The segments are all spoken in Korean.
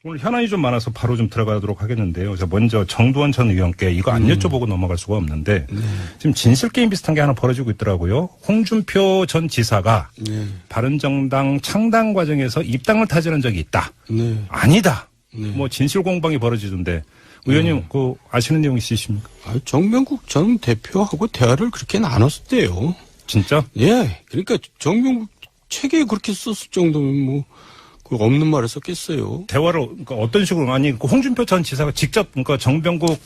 오늘 현안이 좀 많아서 바로 좀 들어가도록 하겠는데요. 자, 먼저 정두원 전 의원께 이거 안 여쭤보고 넘어갈 수가 없는데 지금 진실게임 비슷한 게 하나 벌어지고 있더라고요. 홍준표 전 지사가 바른정당 창당 과정에서 입당을 타지는 적이 있다. 아니다. 뭐 진실 공방이 벌어지던데 의원님 그 아시는 내용 있으십니까? 정명국 전 대표하고 대화를 그렇게 나눴대요. 진짜? 예. 그러니까 정명국 책에 그렇게 썼을 정도면 뭐 없는 말을 썼겠어요. 대화를 그러니까 어떤 식으로 아니 그 홍준표 전 지사가 직접 그러니까 정병국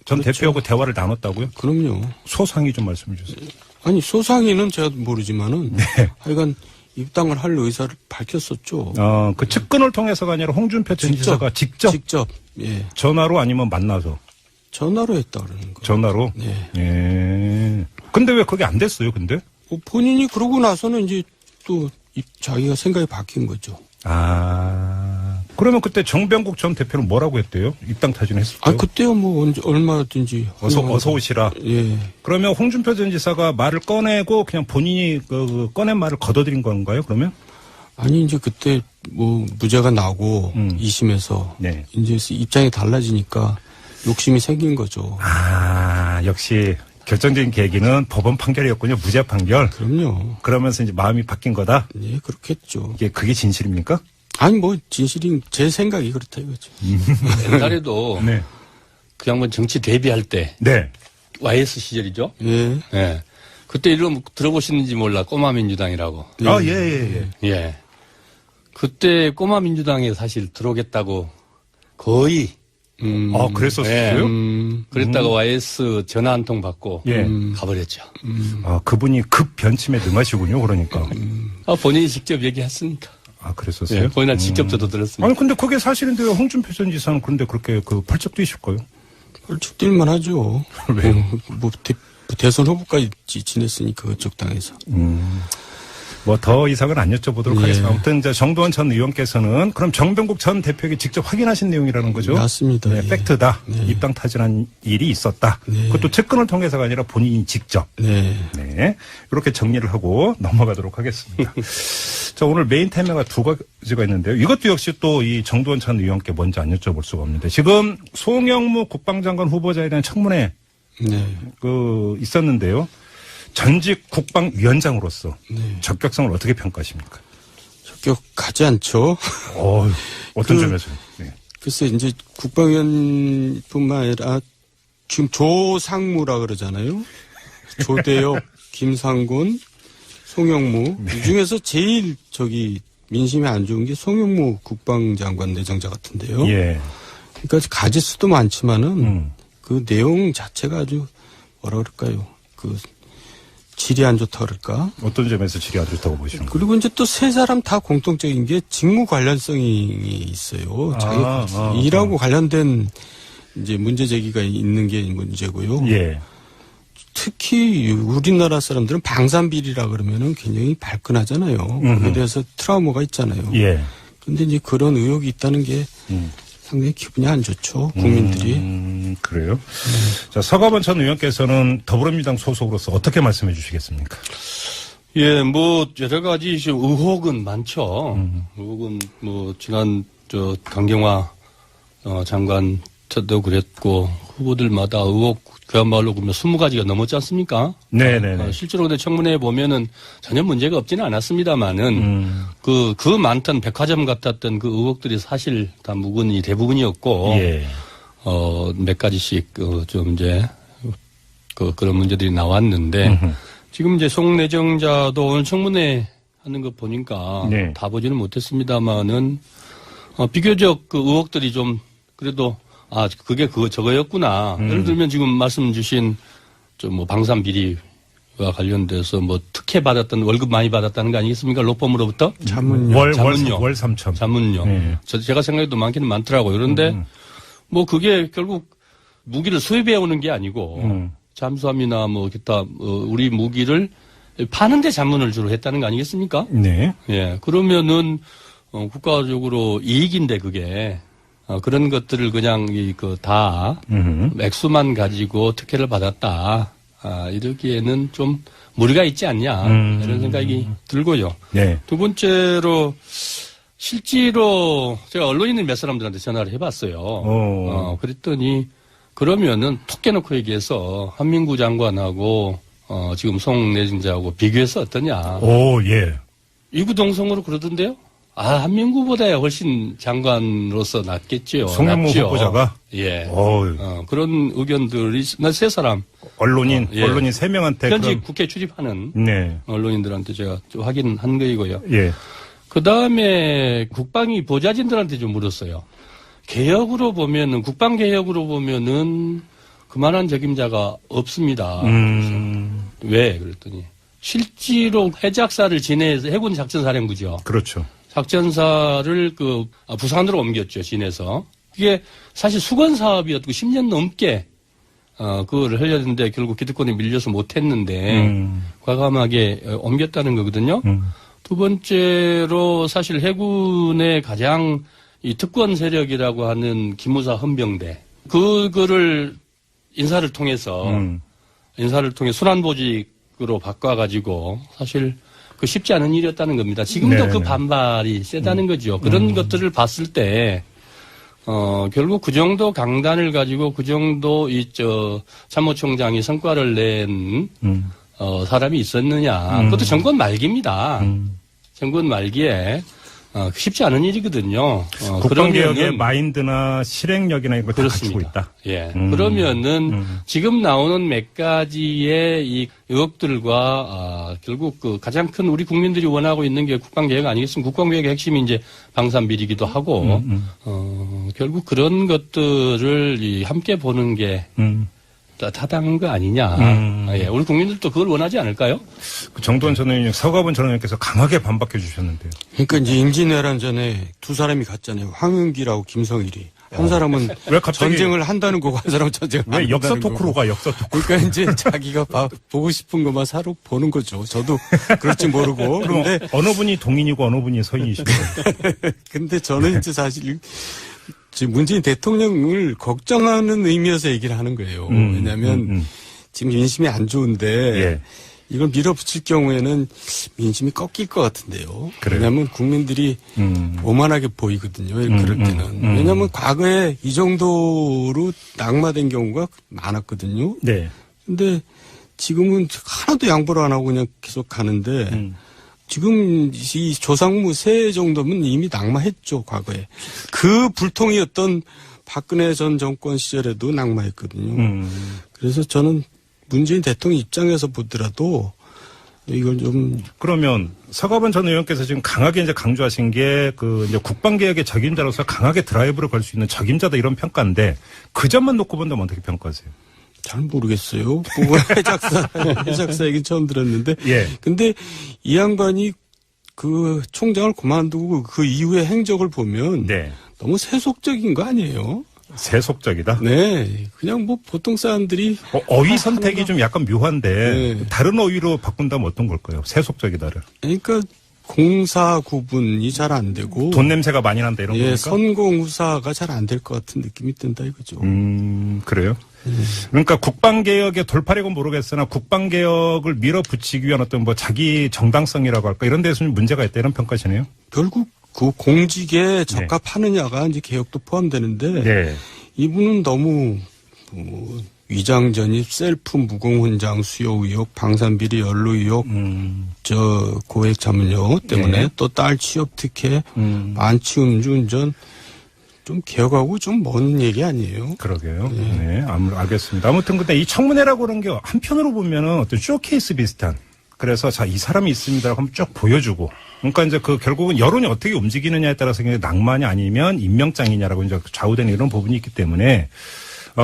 전 그렇죠. 대표하고 대화를 나눴다고요? 그럼요. 소상히 좀 말씀해 주세요. 아니 소상히는 제가 모르지만은 하여간 입당을 할 의사를 밝혔었죠. 그 측근을 통해서가 아니라 홍준표 전 지사가 직접 예. 전화로 아니면 만나서 전화로 했다 그러는 거예요. 전화로. 네. 예. 근데 왜 그게 안 됐어요? 근데? 본인이 그러고 나서는 이제 또 자기가 생각이 바뀐 거죠. 그러면 그때 정병국 전 대표는 뭐라고 했대요? 입당 타진했을까요? 그때요 뭐 언제 얼마든지 어서 오시라. 예. 그러면 홍준표 전 지사가 말을 꺼내고 그냥 본인이 꺼낸 말을 걷어들인 건가요? 그러면? 아니 이제 그때 뭐 무죄가 나고 2심에서 네. 이제 입장이 달라지니까 욕심이 생긴 거죠. 역시 결정적인 계기는 법원 판결이었군요. 무죄 판결. 그럼요. 그러면서 이제 마음이 바뀐 거다. 네, 그렇겠죠. 그게 진실입니까? 아니 뭐 진실인 제 생각이 그렇다 이거죠. 옛날에도 네. 그 양반 정치 데뷔할 때 네. YS 시절이죠. 예. 예. 그때 이름 들어보시는지 몰라. 꼬마민주당이라고. 예. 그때 꼬마민주당에 사실 들어오겠다고 거의 그랬었어요? 그랬다가 YS 전화 한 통 받고 가버렸죠. 그분이 급 변침에 능하시군요. 그러니까. 본인이 직접 얘기했으니까. 그랬었어요? 예, 본인은 직접 저도 들었습니다. 아니 근데 그게 사실인데 왜 홍준표 전 지사는 그런데 그렇게 펄쩍 뛰실까요? 펄쩍 뛸만 하죠. 왜요? 대선 후보까지 지냈으니까 그쪽 당에서. 뭐 더 이상은 안 여쭤보도록 하겠습니다. 아무튼 이제 정두원 전 의원께서는 그럼 정병국 전 대표에게 직접 확인하신 내용이라는 거죠? 맞습니다. 네, 팩트다. 입당 타진한 일이 있었다. 그것도 측근을 통해서가 아니라 본인이 직접. 네. 이렇게 정리를 하고 넘어가도록 하겠습니다. 자, 오늘 메인 테마가 두 가지가 있는데요. 이것도 역시 또 이 정두원 전 의원께 먼저 안 여쭤볼 수가 없는데 지금 송영무 국방장관 후보자에 대한 청문회 있었는데요. 전직 국방위원장으로서 적격성을 어떻게 평가하십니까? 적격하지 않죠. 어떤 점에서요? 네. 글쎄 이제 국방위원뿐만 아니라 지금 조상무라 그러잖아요. 조대엽, 김상곤, 송영무 이 중에서 제일 민심이 안 좋은 게 송영무 국방장관 내정자 같은데요. 예. 그러니까 가지수도 많지만은 그 내용 자체가 아주 뭐라 그럴까요? 질이 안 좋다 그럴까? 어떤 점에서 질이 안 좋다고 보시는 거예요? 그리고 이제 또 세 사람 다 공통적인 게 직무 관련성이 있어요. 자기 일하고 관련된 이제 문제 제기가 있는 게 문제고요. 예. 특히 우리나라 사람들은 방산비리라 그러면은 굉장히 발끈하잖아요. 거기에 대해서 트라우마가 있잖아요. 예. 근데 이제 그런 의혹이 있다는 게 상당히 기분이 안 좋죠. 국민들이. 그래요? 자, 서가번 전 의원께서는 더불어민주당 소속으로서 어떻게 말씀해 주시겠습니까? 예, 뭐 여러 가지 의혹은 많죠. 의혹은 뭐 지난 강경화 장관 때도 그랬고 후보들마다 의혹 그야말로 그러면 20가지가 넘었지 않습니까? 네네네. 실제로 근데 청문회에 보면은 전혀 문제가 없지는 않았습니다만은 그 많던 백화점 같았던 그 의혹들이 사실 다 묵은이 대부분이었고 몇 가지씩 좀 이제 그런 문제들이 나왔는데 지금 이제 송 내정자도 오늘 청문회 하는 거 보니까 다 보지는 못했습니다만은 비교적 그 의혹들이 좀 그래도 그게 저거였구나. 예를 들면 지금 말씀 주신 뭐 방산 비리와 관련돼서 뭐 특혜 받았던 월급 많이 받았다는 거 아니겠습니까? 로펌으로부터? 자문료. 월 3천. 자문료. 제가 생각해도 많기는 많더라고요. 그런데 뭐 그게 결국 무기를 수입해 오는 게 아니고 잠수함이나 뭐 기타 우리 무기를 파는데 자문을 주로 했다는 거 아니겠습니까? 네. 예. 그러면은 국가적으로 이익인데 그게 그런 것들을 그냥 다 액수만 가지고 특혜를 받았다. 이러기에는 좀 무리가 있지 않냐 이런 생각이 들고요. 네. 두 번째로 실제로 제가 언론인 몇 사람들한테 전화를 해봤어요. 그랬더니 그러면은 톡 깨놓고 얘기해서 한민구 장관하고 지금 송 내정자하고 비교해서 어떠냐. 오, 예. 이구동성으로 그러던데요. 한민구보다 훨씬 장관으로서 낫겠죠. 송영무 낫죠. 후보자가? 예. 그런 의견들이 세 사람. 언론인 3명한테. 현직 국회 출입하는 네. 언론인들한테 제가 좀 확인한 거이고요. 예. 그 다음에 국방위 보좌진들한테 좀 물었어요. 개혁으로 보면은, 국방개혁으로 보면은 그만한 적임자가 없습니다. 왜? 그랬더니 실제로 해작사를 진해에서 해군 작전사령부죠. 그렇죠. 작전사를 부산으로 옮겼죠, 진해서. 그게 사실 수건 사업이었고 10년 넘게 그거를 하려는데 결국 기득권에 밀려서 못했는데 과감하게 옮겼다는 거거든요. 두 번째로 사실 해군의 가장 이 특권 세력이라고 하는 기무사 헌병대 그거를 인사를 통해서 순환보직으로 바꿔가지고 사실 그 쉽지 않은 일이었다는 겁니다. 지금도 네. 그 반발이 세다는 거죠. 그런 것들을 봤을 때 결국 그 정도 강단을 가지고 그 정도 참모총장이 성과를 낸 사람이 있었느냐. 그것도 정권 말기입니다. 정권 말기에 쉽지 않은 일이거든요. 국방개혁의 마인드나 실행력이나 이런 걸 다 갖추고 있다. 예. 그러면은 지금 나오는 몇 가지의 이 의혹들과 결국 가장 큰 우리 국민들이 원하고 있는 게 국방개혁 아니겠습니까? 국방개혁의 핵심이 이제 방산비리기도 하고 결국 그런 것들을 함께 보는 게 타당한 거 아니냐. 예, 우리 국민들도 그걸 원하지 않을까요? 정두원 전 의원님, 서가본 전 의원께서 강하게 반박해 주셨는데요. 그러니까 이제 임진왜란 전에 두 사람이 갔잖아요. 황윤기라고 김성일이. 한 사람은 왜 갑자기 전쟁을 한다는 거고 한 사람은 전쟁을 안 왜 한다는 역사 거고. 토크로 가, 역사 토크. 그러니까 이제 자기가 보고 싶은 것만 사로 보는 거죠. 저도 그럴지 모르고. 그럼 근데 어느 분이 동인이고 어느 분이 서인이시고. 근데 저는 이제 사실 지금 문재인 대통령을 걱정하는 의미에서 얘기를 하는 거예요. 왜냐하면 지금 민심이 안 좋은데 예. 이걸 밀어붙일 경우에는 민심이 꺾일 것 같은데요. 그래요? 왜냐하면 국민들이 오만하게 보이거든요. 그럴 때는. 왜냐하면 과거에 이 정도로 낙마된 경우가 많았거든요. 네. 근데 지금은 하나도 양보를 안 하고 그냥 계속 가는데 지금 이 조상무 세 정도면 이미 낙마했죠, 과거에. 그 불통이었던 박근혜 전 정권 시절에도 낙마했거든요. 그래서 저는 문재인 대통령 입장에서 보더라도 이걸 좀. 그러면 서가본 전 의원께서 지금 강하게 이제 강조하신 게 이제 국방개혁의 적임자로서 강하게 드라이브를 걸 수 있는 적임자다 이런 평가인데 그 점만 놓고 본다면 어떻게 평가하세요? 잘 모르겠어요. 해작사 얘기 처음 들었는데. 예. 근데 이 양반이 그 총장을 그만두고 그 이후의 행적을 보면. 네. 너무 세속적인 거 아니에요? 세속적이다? 네. 그냥 뭐 보통 사람들이. 어휘 선택이 좀 약간 묘한데. 네. 다른 어휘로 바꾼다면 어떤 걸까요? 세속적이다를. 그러니까 공사 구분이 잘 안 되고. 돈 냄새가 많이 난다 이런 겁니까? 선공후사가 잘 안 될 것 같은 느낌이 든다 이거죠. 그래요? 그러니까 국방개혁의 돌파력은 모르겠으나 국방개혁을 밀어붙이기 위한 어떤 자기 정당성이라고 할까 이런 데서 좀 문제가 있다 이런 평가시네요. 결국 그 공직에 적합하느냐가 이제 개혁도 포함되는데. 네. 이분은 너무 위장 전입, 셀프 무공훈장 수요 의혹, 방산비리 연루 의혹, 고액 자문료 때문에 또 딸 취업 특혜, 만취 음주운전 좀 개혁하고 좀 먼 얘기 아니에요? 그러게요. 네, 알겠습니다. 아무튼 근데 이 청문회라고 그런 게 한편으로 보면은 어떤 쇼케이스 비슷한. 그래서 이 사람이 있습니다라고 한번 쭉 보여주고. 그러니까 이제 결국은 여론이 어떻게 움직이느냐에 따라서 낭만이 아니면 임명장이냐라고 이제 좌우되는 이런 부분이 있기 때문에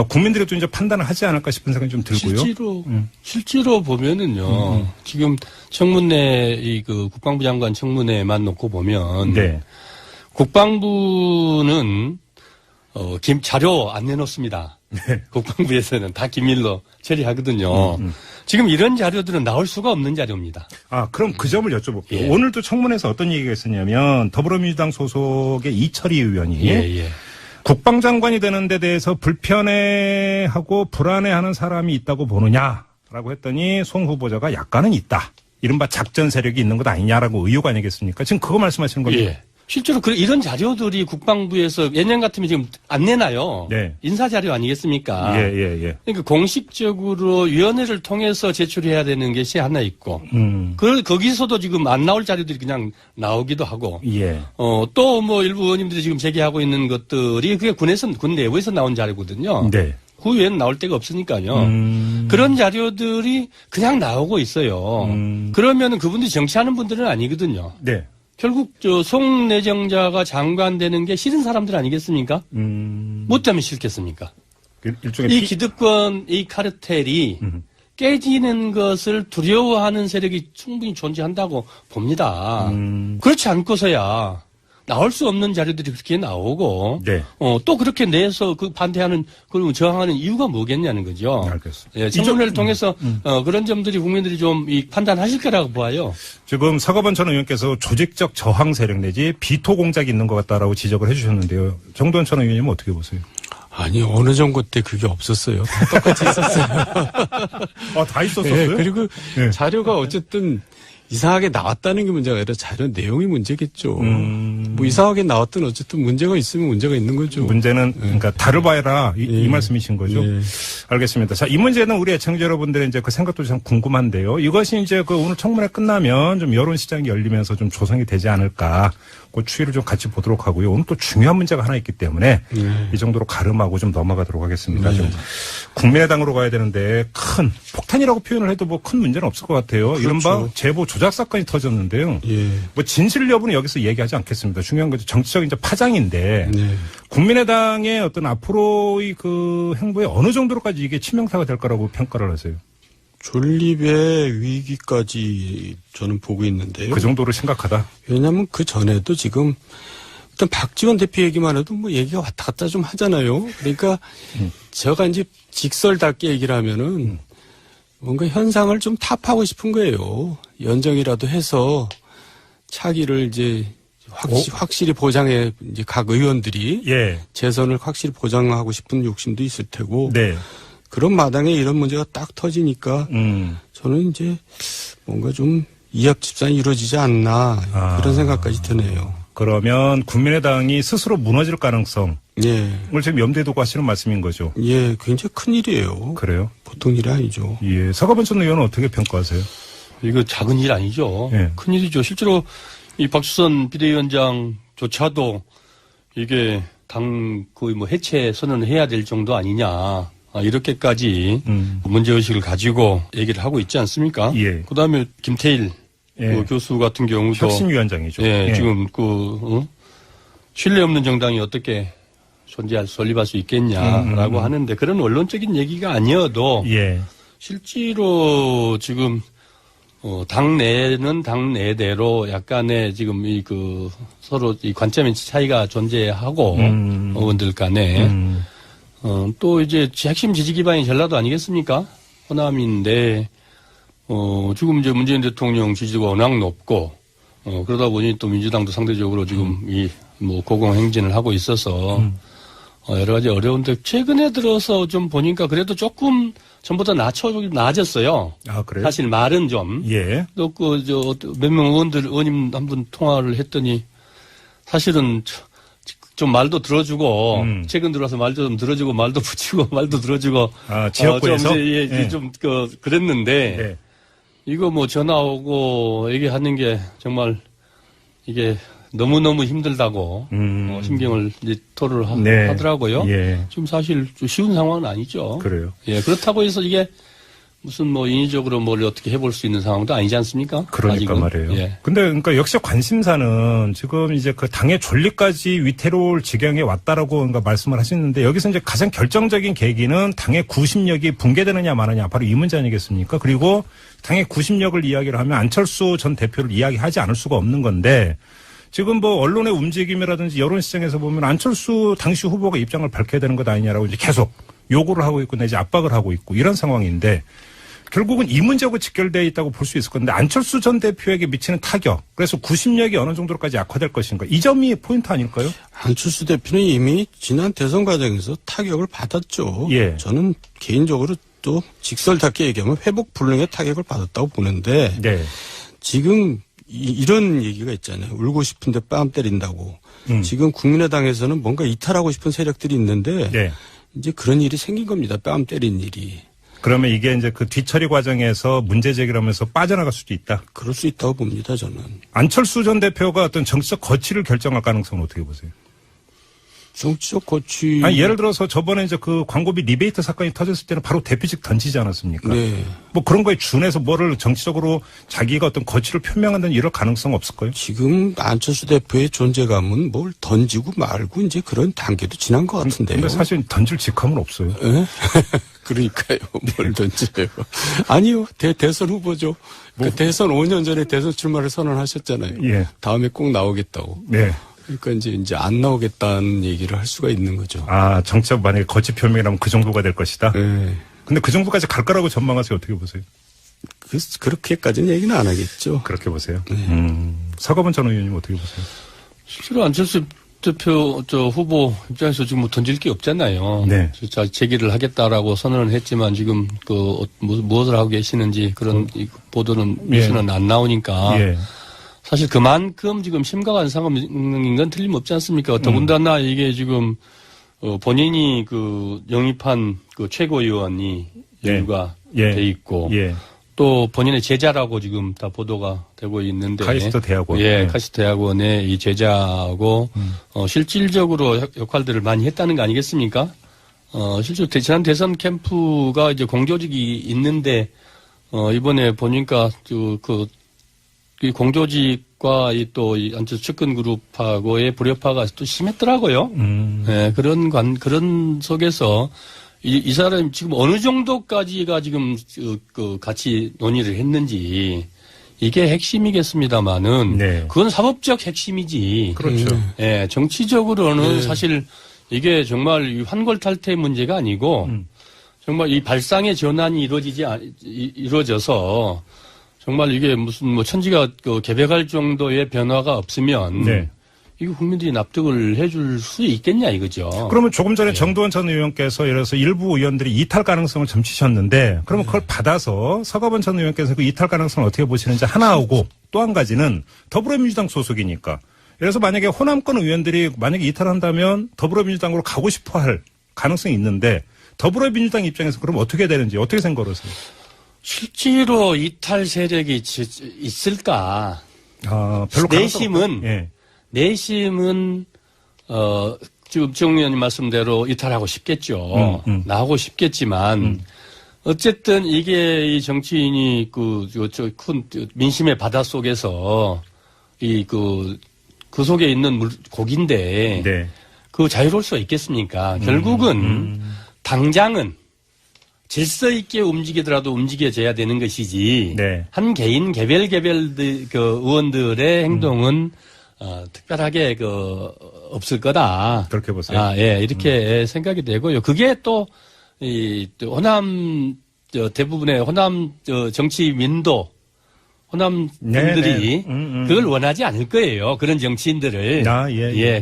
국민들이 또 이제 판단을 하지 않을까 싶은 생각이 좀 들고요. 실제로 보면은요. 지금 청문회 국방부 장관 청문회만 놓고 보면 네. 국방부는 자료 안 내놓습니다. 네. 국방부에서는 다 기밀로 처리하거든요. 지금 이런 자료들은 나올 수가 없는 자료입니다. 그럼 그 점을 여쭤볼게요. 예. 오늘도 청문회에서 어떤 얘기가 있었냐면 더불어민주당 소속의 이철희 의원이 국방장관이 되는 데 대해서 불편해하고 불안해하는 사람이 있다고 보느냐라고 했더니 송 후보자가 약간은 있다. 이른바 작전 세력이 있는 것 아니냐라고 의혹 아니겠습니까? 지금 그거 말씀하시는 겁니까? 예. 실제로 이런 자료들이 국방부에서 예년 같으면 지금 안 내나요? 네. 인사 자료 아니겠습니까? 예. 그러니까 공식적으로 위원회를 통해서 제출해야 되는 것이 하나 있고, 거기서도 지금 안 나올 자료들이 그냥 나오기도 하고, 예. 또 뭐 일부 의원님들이 지금 제기하고 있는 것들이 그게 군 내부에서 나온 자료거든요. 네. 그 외에는 나올 데가 없으니까요. 그런 자료들이 그냥 나오고 있어요. 그러면은 그분들이 정치하는 분들은 아니거든요. 네. 결국 송 내정자가 장관 되는 게 싫은 사람들 아니겠습니까? 뭐 때문에 싫겠습니까? 일종의 이 기득권, 이 카르텔이 깨지는 것을 두려워하는 세력이 충분히 존재한다고 봅니다. 그렇지 않고서야 나올 수 없는 자료들이 그렇게 나오고, 네. 또 그렇게 내서 반대하는, 그리고 저항하는 이유가 뭐겠냐는 거죠. 알겠습니다. 예, 청문회를 통해서, 그런 점들이 국민들이 좀 판단하실 거라고 봐요. 지금 서가번 전 의원께서 조직적 저항 세력 내지 비토 공작이 있는 것 같다라고 지적을 해주셨는데요. 정도원 전 의원님은 어떻게 보세요? 아니, 어느 정부 때 그게 없었어요. 다 똑같이 있었어요. 다 있었어요? 네, 그리고 네. 자료가 어쨌든 이상하게 나왔다는 게 문제가 아니라 자료 내용이 문제겠죠. 뭐 이상하게 나왔든 어쨌든 문제가 있으면 문제가 있는 거죠. 문제는 그러니까 다뤄봐라 이 말씀이신 거죠. 네. 알겠습니다. 자, 이 문제는 우리 애청자 여러분들의 이제 그 생각도 참 궁금한데요. 이것이 이제 그 오늘 청문회 끝나면 좀 여론 시장이 열리면서 좀 조성이 되지 않을까. 그 추이를 좀 같이 보도록 하고요. 오늘 또 중요한 문제가 하나 있기 때문에 이 정도로 가름하고 좀 넘어가도록 하겠습니다. 좀 국민의당으로 가야 되는데 큰 폭탄이라고 표현을 해도 뭐 큰 문제는 없을 것 같아요. 그렇죠. 이른바 제보 조작 사건이 터졌는데요. 예. 뭐 진실 여부는 여기서 얘기하지 않겠습니다. 중요한 건 정치적 이제 파장인데 네. 국민의당의 어떤 앞으로의 그 행보에 어느 정도로까지 이게 치명타가 될 거라고 평가를 하세요? 존립의 위기까지 저는 보고 있는데요. 그 정도로 심각하다? 왜냐하면 그 전에도 지금 일단 박지원 대표 얘기만 해도 뭐 얘기가 왔다 갔다 좀 하잖아요. 그러니까 제가 이제 직설답게 얘기를 하면은 뭔가 현상을 좀 탑하고 싶은 거예요. 연정이라도 해서 차기를 이제 확실히 보장해 이제 각 의원들이 예. 재선을 확실히 보장하고 싶은 욕심도 있을 테고. 네. 그런 마당에 이런 문제가 딱 터지니까 저는 이제 뭔가 좀 이합집산이 이루어지지 않나 그런 생각까지 드네요. 그러면 국민의당이 스스로 무너질 가능성을 예. 지금 염두에 두고 하시는 말씀인 거죠? 예, 굉장히 큰 일이에요. 그래요? 보통 일이 아니죠. 예. 서가번 전 의원은 어떻게 평가하세요? 이거 작은 일 아니죠. 예. 큰 일이죠. 실제로 이 박주선 비대위원장조차도 이게 당 거의 뭐 해체 선언을 해야 될 정도 아니냐. 이렇게까지 문제의식을 가지고 얘기를 하고 있지 않습니까? 예. 그 다음에 김태일 예. 그 교수 같은 경우도. 혁신위원장이죠. 예, 예. 지금 신뢰 없는 정당이 어떻게 설립할 수 있겠냐라고 하는데 그런 원론적인 얘기가 아니어도 예. 실제로 지금 당내는 당내대로 약간의 지금 서로 이 관점의 차이가 존재하고 의원들 간에 또 이제 핵심 지지 기반이 전라도 아니겠습니까? 호남인데 지금 이제 문재인 대통령 지지도가 워낙 높고 그러다 보니 또 민주당도 상대적으로 지금 고공행진을 하고 있어서 여러 가지 어려운데 최근에 들어서 좀 보니까 그래도 조금 전보다 나아졌어요. 아, 그래요? 사실 말은 좀. 예. 또 몇 명 의원님 한 분 통화를 했더니 사실은 좀 말도 들어주고 최근 들어와서 말도 좀 들어주고 말도 붙이고 말도 들어주고 지역구에서 좀 그랬는데 네. 이거 뭐 전화 오고 얘기하는 게 정말 이게 너무너무 힘들다고 심경을 이제 토로를 네. 하더라고요. 예. 지금 사실 쉬운 상황은 아니죠. 그래요. 예, 그렇다고 해서 이게 무슨 인위적으로 뭘 어떻게 해볼 수 있는 상황도 아니지 않습니까? 그러니까 아직은. 말이에요. 예. 근데 그러니까 역시 관심사는 지금 이제 그 당의 존립까지 위태로울 지경에 왔다라고 그러니까 말씀을 하시는데 여기서 이제 가장 결정적인 계기는 당의 구심력이 붕괴되느냐 마느냐 바로 이 문제 아니겠습니까? 그리고 당의 구심력을 이야기를 하면 안철수 전 대표를 이야기하지 않을 수가 없는 건데 지금 언론의 움직임이라든지 여론 시장에서 보면 안철수 당시 후보가 입장을 밝혀야 되는 것 아니냐라고 이제 계속 요구를 하고 있고 내지 압박을 하고 있고 이런 상황인데 결국은 이 문제하고 직결되어 있다고 볼 수 있을 건데 안철수 전 대표에게 미치는 타격 그래서 구심력이 어느 정도로까지 악화될 것인가 이 점이 포인트 아닐까요? 안철수 대표는 이미 지난 대선 과정에서 타격을 받았죠. 예. 저는 개인적으로 또 직설답게 얘기하면 회복 불능의 타격을 받았다고 보는데 네. 지금 이런 얘기가 있잖아요. 울고 싶은데 뺨 때린다고. 지금 국민의당에서는 뭔가 이탈하고 싶은 세력들이 있는데 네. 이제 그런 일이 생긴 겁니다. 뺨 때린 일이. 그러면 이게 이제 그 뒤처리 과정에서 문제 제기를 하면서 빠져나갈 수도 있다. 그럴 수 있다고 봅니다, 저는. 안철수 전 대표가 어떤 정치적 거취를 결정할 가능성은 어떻게 보세요? 정치적 거취. 아니, 예를 들어서 저번에 이제 그 광고비 리베이트 사건이 터졌을 때는 바로 대표직 던지지 않았습니까? 네. 뭐 그런 거에 준해서 뭐를 정치적으로 자기가 어떤 거취를 표명한다는 이럴 가능성 없을까요? 지금 안철수 대표의 존재감은 뭘 던지고 말고 이제 그런 단계도 지난 것 같은데요. 근데 사실 던질 직함은 없어요. 예? 그러니까요. 뭘 던져요. 아니요. 대선 후보죠. 그 대선 5년 전에 대선 출마를 선언하셨잖아요. 예. 다음에 꼭 나오겠다고. 네. 그러니까 이제 안 나오겠다는 얘기를 할 수가 있는 거죠. 아, 정치적 만약에 거취 표명이라면 그 정도가 될 것이다? 예. 근데 그 정도까지 갈 거라고 전망하세요? 어떻게 보세요? 그렇게까지는 얘기는 안 하겠죠. 그렇게 보세요? 서가번 전 의원님 어떻게 보세요? 실제로 안철수 대표 후보 입장에서 지금 뭐 던질 게 없잖아요. 네. 진짜 제기를 하겠다라고 선언을 했지만 지금 무엇을 하고 계시는지 그런 이 보도는 뉴스는 안 나오니까 예. 사실 그만큼 지금 심각한 상황인 건 틀림없지 않습니까? 더군다나 이게 지금 본인이 그 영입한 그 최고위원이 연루가 돼 있고 예. 또 본인의 제자라고 지금 다 보도가 되고 있는데 카이스트 대학원. 예, 네. 카이스트 대학원의 이 제자하고 실질적으로 역할들을 많이 했다는 거 아니겠습니까? 실제로 지난 대선 캠프가 이제 공조직이 있는데 이번에 보니까 이 공조직과 이 안철수 측근 그룹하고의 불협화가 또 심했더라고요. 예, 그런 속에서 이 사람이 지금 어느 정도까지가 지금 같이 논의를 했는지 이게 핵심이겠습니다만은 네. 그건 사법적 핵심이지. 그렇죠. 예, 정치적으로는 사실 이게 정말 이 환골탈태 문제가 아니고 정말 이 발상의 전환이 이루어져서 정말 이게 무슨 뭐 천지가 개벽할 정도의 변화가 없으면 네. 이거 국민들이 납득을 해줄 수 있겠냐 이거죠. 그러면 조금 전에 정두원 전 의원께서 예를 들어서 일부 의원들이 이탈 가능성을 점치셨는데 그러면 그걸 받아서 서가번 전 의원께서 그 이탈 가능성을 어떻게 보시는지 하나 하고 또 한 가지는 더불어민주당 소속이니까 예를 들어서 만약에 호남권 의원들이 만약에 이탈한다면 더불어민주당으로 가고 싶어 할 가능성이 있는데 더불어민주당 입장에서 그럼 어떻게 되는지 어떻게 생각하세요? 실제로 이탈 세력이 있을까? 아, 별로 내심은 지금 정 의원님 말씀대로 이탈하고 싶겠죠. 나오고 싶겠지만 어쨌든 이게 이 정치인이 큰 민심의 바다 속에서 그 속에 있는 고기인데 네. 그 자유로울 수 있겠습니까? 결국은 당장은 질서 있게 움직이더라도 움직여져야 되는 것이지 네. 한 개인 개별 그 의원들의 행동은 특별하게 없을 거다. 그렇게 보세요. 예, 이렇게 생각이 되고요. 그게 또 호남 대부분의 호남 호남민들이 그걸 원하지 않을 거예요. 그런 정치인들을.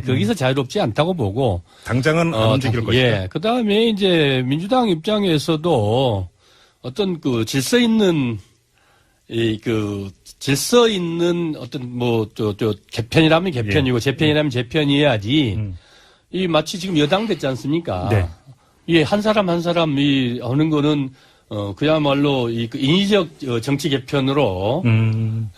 거기서 자유롭지 않다고 보고. 당장은 안 움직일 것이다. 예. 그 다음에 이제 민주당 입장에서도 어떤 질서 있는 질서 있는 어떤 개편이라면 개편이고 재편이라면 재편이어야지. 이 마치 지금 여당 됐지 않습니까? 네. 예, 한 사람 하는 거는 그야말로 인위적 정치 개편으로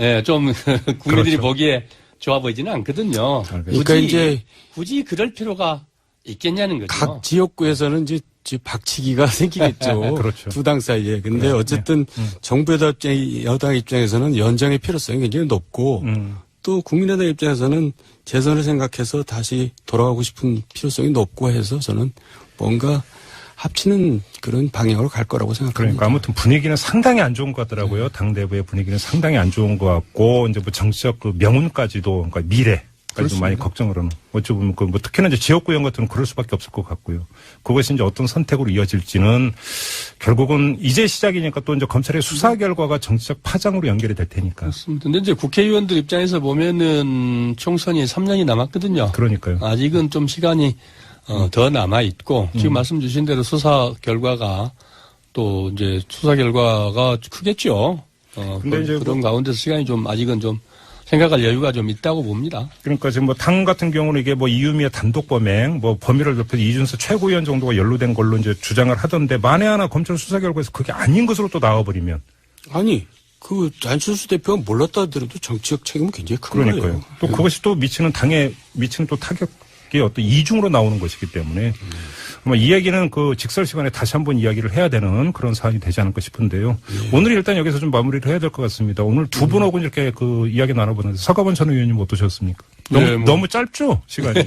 예, 좀 국민들이 그렇죠. 보기에 좋아 보이지는 않거든요. 그러니까 이제 굳이 그럴 필요가 있겠냐는 거죠. 각 지역구에서는 이제 박치기가 생기겠죠. 그렇죠. 두 당 사이에. 근데 어쨌든 정부 여당 입장에서는 연장의 필요성이 굉장히 높고 또 국민의당 입장에서는 재선을 생각해서 다시 돌아가고 싶은 필요성이 높고 해서 저는 뭔가 합치는 그런 방향으로 갈 거라고 생각합니다. 그러니까 아무튼 분위기는 상당히 안 좋은 것 같더라고요. 당 내부의 분위기는 상당히 안 좋은 것 같고 이제 뭐 정치적 명운까지도 그러니까 미래까지 좀 많이 걱정을 하는. 어찌 보면 특히나 이제 지역구 의원 같은 건 그럴 수밖에 없을 것 같고요. 그것이 이제 어떤 선택으로 이어질지는 결국은 이제 시작이니까 또 이제 검찰의 수사 결과가 정치적 파장으로 연결이 될 테니까. 그렇습니다. 근데 이제 국회의원들 입장에서 보면은 총선이 3년이 남았거든요. 그러니까요. 아직은 좀 시간이 더 남아 있고 지금 말씀 주신 대로 수사 결과가 크겠죠. 근데 이제 그런 가운데서 시간이 좀 아직은 좀 생각할 여유가 좀 있다고 봅니다. 그러니까 지금 뭐 당 같은 경우는 이게 뭐 이유미의 단독 범행, 뭐 범위를 넓혀서 이준석 최고위원 정도가 연루된 걸로 이제 주장을 하던데 만에 하나 검찰 수사 결과에서 그게 아닌 것으로 또 나와버리면. 아니, 그 안철수 대표가 몰랐다 하더라도 정치적 책임은 굉장히 큰 그러니까요. 거예요. 또 그것이 또 당에 미치는 또 타격이 어떤 이중으로 나오는 것이기 때문에 아마 이 얘기는 그 직설 시간에 다시 한번 이야기를 해야 되는 그런 사안이 되지 않을까 싶은데요. 오늘 일단 여기서 좀 마무리를 해야 될 것 같습니다. 오늘 두 분하고 이렇게 그 이야기 나눠보는데 서가번 전 의원님 어떠셨습니까? 너무 짧죠? 시간이.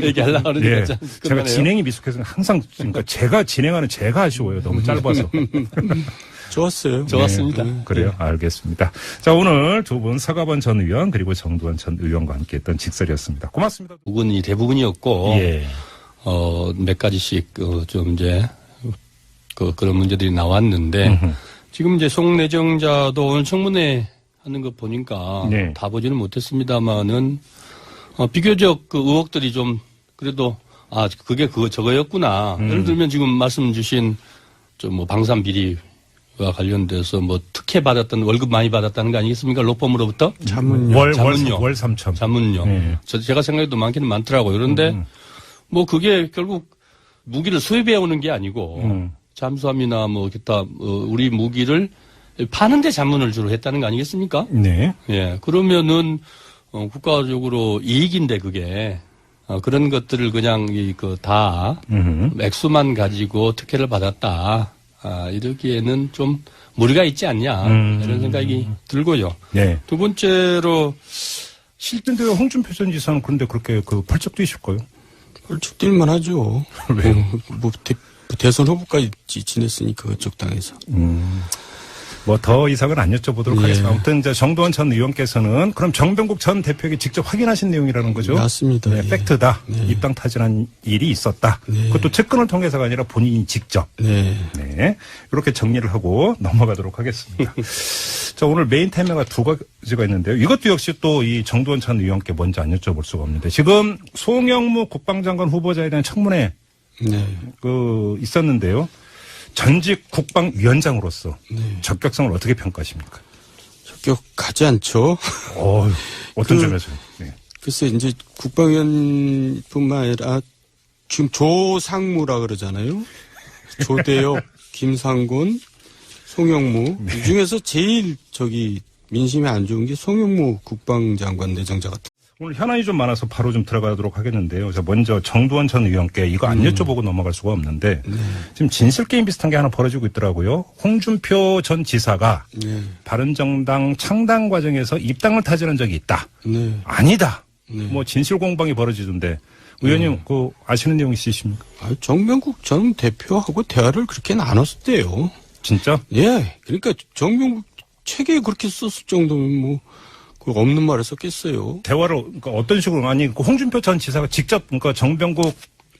얘기하려고 하는데. 예. 제가 진행이 미숙해서 항상 그러니까 제가 진행하는 제가 아쉬워요. 너무 짧아서. 좋았어요. 좋았습니다. 네, 그래요. 알겠습니다. 자, 오늘 두 분 서가번 전 의원 그리고 정두환 전 의원과 함께했던 직설이었습니다. 고맙습니다. 부분이 대부분이었고 예. 몇 가지씩 좀 이제 그런 문제들이 나왔는데 지금 이제 송내정자도 오늘 청문회 하는 거 보니까 네. 다 보지는 못했습니다만은 비교적 그 의혹들이 좀 그래도 그게 저거였구나. 예를 들면 지금 말씀 주신 좀 뭐 방산 비리와 관련돼서 뭐 특혜 받았던 월급 많이 받았다는 거 아니겠습니까? 로펌으로부터 자문료. 월 자문료. 3천. 자문료. 네. 제가 생각해도 많기는 많더라고요. 그런데 뭐 그게 결국 무기를 수입해 오는 게 아니고 잠수함이나 뭐 기타 우리 무기를 파는데 자문을 주로 했다는 거 아니겠습니까? 네. 예. 그러면은 국가적으로 이익인데 그게 그런 것들을 그냥 다 액수만 가지고 특혜를 받았다. 이러기에는 좀 무리가 있지 않냐 이런 생각이 들고요. 네. 두 번째로 실제인데 홍준표 전 지사는 그런데 그렇게 그 펄쩍 뛰실까요? 펄쩍 뛸만 하죠. 왜요? 뭐 대선 후보까지 지냈으니까 그쪽 당에서. 뭐 더 이상은 안 여쭤보도록 예. 하겠습니다. 아무튼 이제 정두환 전 의원께서는 그럼 정병국 전 대표에게 직접 확인하신 내용이라는 거죠? 맞습니다. 네, 예. 팩트다. 네. 입당 타진한 일이 있었다. 네. 그것도 측근을 통해서가 아니라 본인이 직접. 네. 네. 이렇게 정리를 하고 넘어가도록 하겠습니다. 자, 오늘 메인 테마가 두 가지가 있는데요. 이것도 역시 또 이 정두환 전 의원께 먼저 안 여쭤볼 수가 없는데 지금 송영무 국방장관 후보자에 대한 청문회 네. 있었는데요. 전직 국방위원장으로서 네. 적격성을 어떻게 평가하십니까? 적격하지 않죠. 어떤 점에서요? 네. 글쎄 이제 국방위원뿐만 아니라 지금 조상무라 그러잖아요. 조대엽, 김상곤, 송영무 이 중에서 제일 민심이 안 좋은 게 송영무 국방장관 내정자 같은. 오늘 현안이 좀 많아서 바로 좀 들어가도록 하겠는데요. 먼저 정두환 전 의원께 이거 안 여쭤보고 넘어갈 수가 없는데 지금 진실게임 비슷한 게 하나 벌어지고 있더라고요. 홍준표 전 지사가 네. 바른정당 창당 과정에서 입당을 타진한 적이 있다. 네. 아니다. 네. 뭐 진실 공방이 벌어지던데 의원님 그 아시는 내용 있으십니까? 정병국 전 대표하고 대화를 그렇게 나눴대요. 진짜? 예. 그러니까 정병국 책에 그렇게 썼을 정도면 뭐 없는 말을 썼겠어요. 대화를 그러니까 어떤 식으로 그 홍준표 전 지사가 직접 그러니까 정병국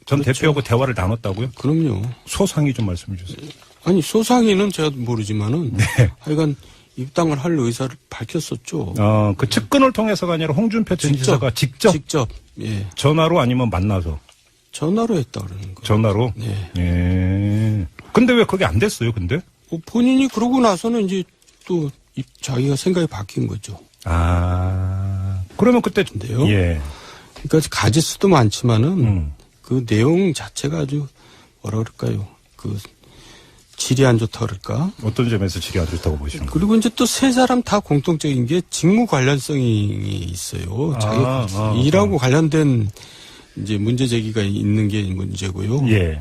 전 그렇죠. 대표하고 대화를 나눴다고요? 그럼요. 소상히 좀 말씀해 주세요. 아니 소상히는 제가 모르지만은 네. 하여간 입당을 할 의사를 밝혔었죠. 그 측근을 통해서가 아니라 홍준표 전 지사가 직접 예. 전화로 아니면 만나서 전화로 했다 그러는 거예요. 전화로. 네. 예. 근데 왜 그게 안 됐어요? 근데? 본인이 그러고 나서는 이제 또 자기가 생각이 바뀐 거죠. 그러면 그때 근데요. 예. 그러니까 가지수도 많지만은 그 내용 자체가 아주 뭐라 그럴까요? 그 질이 안 좋다 그럴까? 어떤 점에서 질이 안 좋다고 보시는 거예요? 그리고 이제 또 세 사람 다 공통적인 게 직무 관련성이 있어요. 자기 일하고 관련된 이제 문제 제기가 있는 게 문제고요. 예.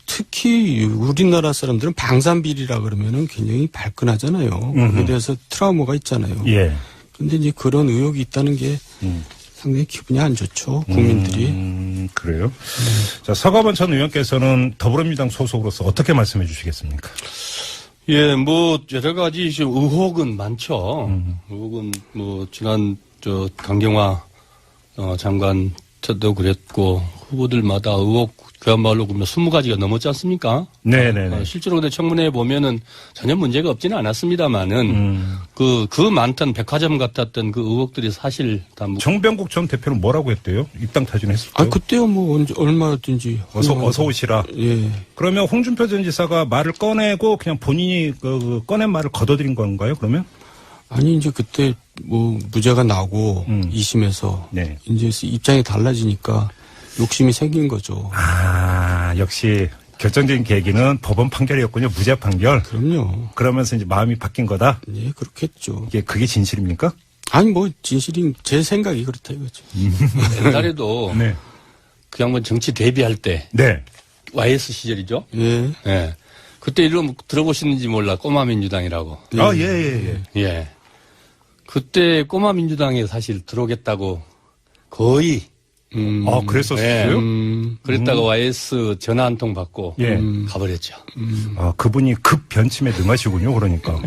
특히 우리나라 사람들은 방산비리라 그러면은 굉장히 발끈하잖아요. 거기에 대해서 트라우마가 있잖아요. 예. 근데 이제 그런 의혹이 있다는 게 상당히 기분이 안 좋죠. 국민들이. 그래요? 자, 서가번 전 의원께서는 더불어민주당 소속으로서 어떻게 말씀해 주시겠습니까? 예, 뭐 여러 가지 지금 의혹은 많죠. 의혹은 뭐 지난 강경화 장관 때도 그랬고 후보들마다 의혹 그야말로 그러면 20가지가 넘었지 않습니까? 네네네. 실제로 근데 청문회에 보면은 전혀 문제가 없지는 않았습니다만은 그 많던 백화점 같았던 그 의혹들이 사실 다 정병국 전 대표는 뭐라고 했대요? 입당 타진했을까요? 그때요 뭐 언제 얼마든지 어서 오시라. 예. 그러면 홍준표 전 지사가 말을 꺼내고 그냥 본인이 꺼낸 말을 걷어들인 건가요? 그러면? 아니 이제 그때 뭐 무죄가 나고 2심에서 네. 이제 입장이 달라지니까 욕심이 생긴 거죠. 아, 역시 결정적인 계기는 법원 판결이었군요. 무죄 판결. 그럼요. 그러면서 이제 마음이 바뀐 거다. 예, 그렇겠죠. 그게 진실입니까? 아니 뭐 진실인 제 생각이 그렇다 이거죠. 옛날에도 네. 그 양반 정치 데뷔할 때 네. YS 시절이죠. 예. 예. 그때 이름 들어보시는지 몰라. 꼬마민주당이라고. 아, 예. 예. 그때 꼬마민주당에 사실 들어오겠다고 거의 아, 그랬었어요? 그랬다가 YS 전화 한 통 받고 예. 가버렸죠. 아, 그분이 급 변침에 능하시군요. 그러니까.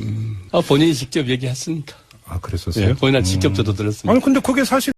본인이 직접 얘기했으니까. 아, 그랬었어요? 예, 본인은 직접 저도 들었습니다. 아니, 근데 그게 사실